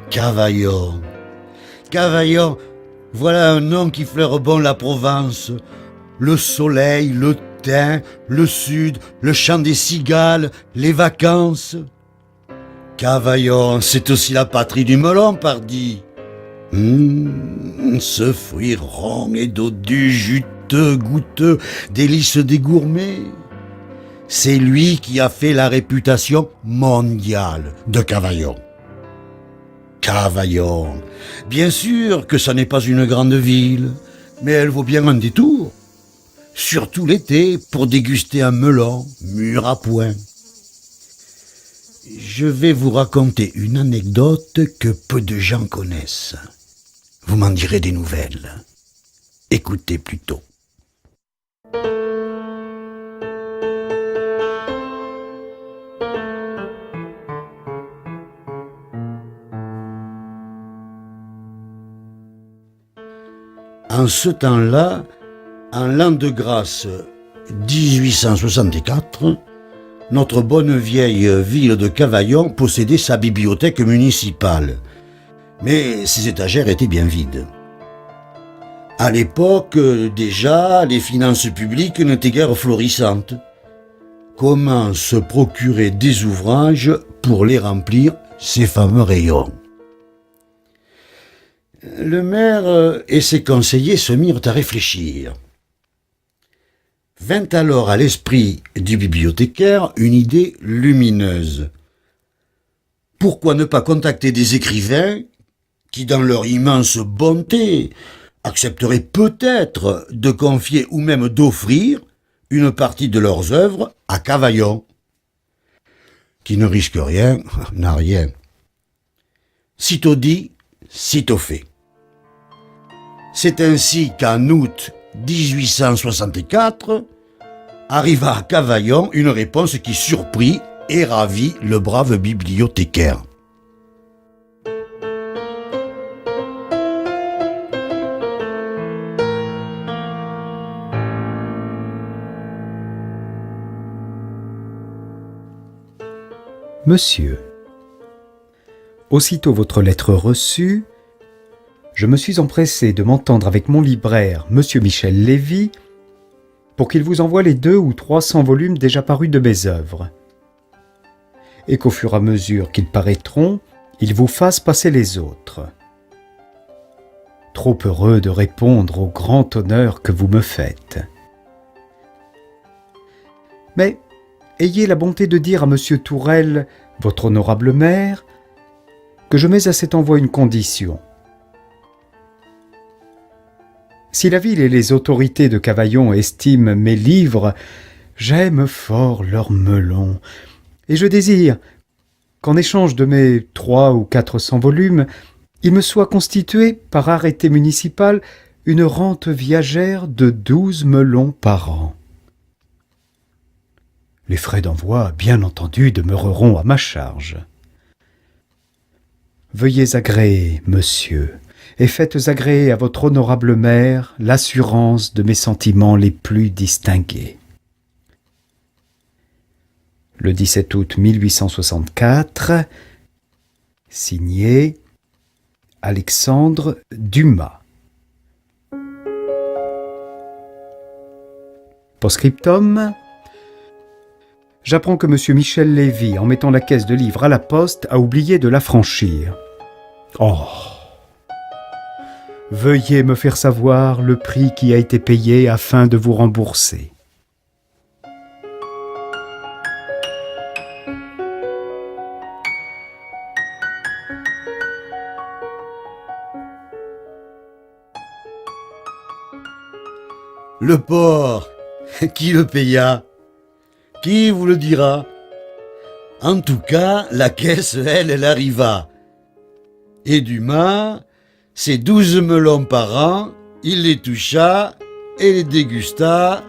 Cavaillon. Cavaillon, voilà un nom qui fleure bon la Provence. Le soleil, le thym, le sud, le chant des cigales, les vacances. Cavaillon, c'est aussi la patrie du melon, pardi. Ce fruit rond et dodu, juteux, goûteux, délice des gourmets. C'est lui qui a fait la réputation mondiale de Cavaillon. Cavaillon, bien sûr que ça n'est pas une grande ville, mais elle vaut bien un détour. Surtout l'été, pour déguster un melon mûr à point. Je vais vous raconter une anecdote que peu de gens connaissent. Vous m'en direz des nouvelles. Écoutez plutôt. En ce temps-là, en l'an de grâce 1864, notre bonne vieille ville de Cavaillon possédait sa bibliothèque municipale. Mais ses étagères étaient bien vides. À l'époque, déjà, les finances publiques n'étaient guère florissantes. Comment se procurer des ouvrages pour les remplir, ces fameux rayons ? Le maire et ses conseillers se mirent à réfléchir. Vint alors à l'esprit du bibliothécaire une idée lumineuse. Pourquoi ne pas contacter des écrivains qui, dans leur immense bonté, accepteraient peut-être de confier ou même d'offrir une partie de leurs œuvres à Cavaillon, qui ne risque rien, n'a rien. Sitôt dit, sitôt fait. C'est ainsi qu'en août 1864, arriva à Cavaillon une réponse qui surprit et ravit le brave bibliothécaire. Monsieur, aussitôt votre lettre reçue, je me suis empressé de m'entendre avec mon libraire, Monsieur Michel Lévy, pour qu'il vous envoie les 200 ou 300 volumes déjà parus de mes œuvres, et qu'au fur et à mesure qu'ils paraîtront, il vous fasse passer les autres. Trop heureux de répondre au grand honneur que vous me faites. Mais ayez la bonté de dire à Monsieur Tourelle, votre honorable maire, que je mets à cet envoi une condition. Si la ville et les autorités de Cavaillon estiment mes livres, j'aime fort leurs melons, et je désire qu'en échange de mes 300 ou 400 volumes, il me soit constitué, par arrêté municipal, une rente viagère de 12 melons par an. Les frais d'envoi, bien entendu, demeureront à ma charge. Veuillez agréer, monsieur, et faites agréer à votre honorable mère l'assurance de mes sentiments les plus distingués. Le 17 août 1864, signé Alexandre Dumas. Post-scriptum. J'apprends que M. Michel Lévy, en mettant la caisse de livres à la poste, a oublié de la franchir. Oh! Veuillez me faire savoir le prix qui a été payé afin de vous rembourser. Le porc, qui le paya? Qui vous le dira? En tout cas, la caisse, elle arriva. Et Dumas, ses 12 melons par an, il les toucha et les dégusta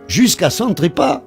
jusqu'à son trépas.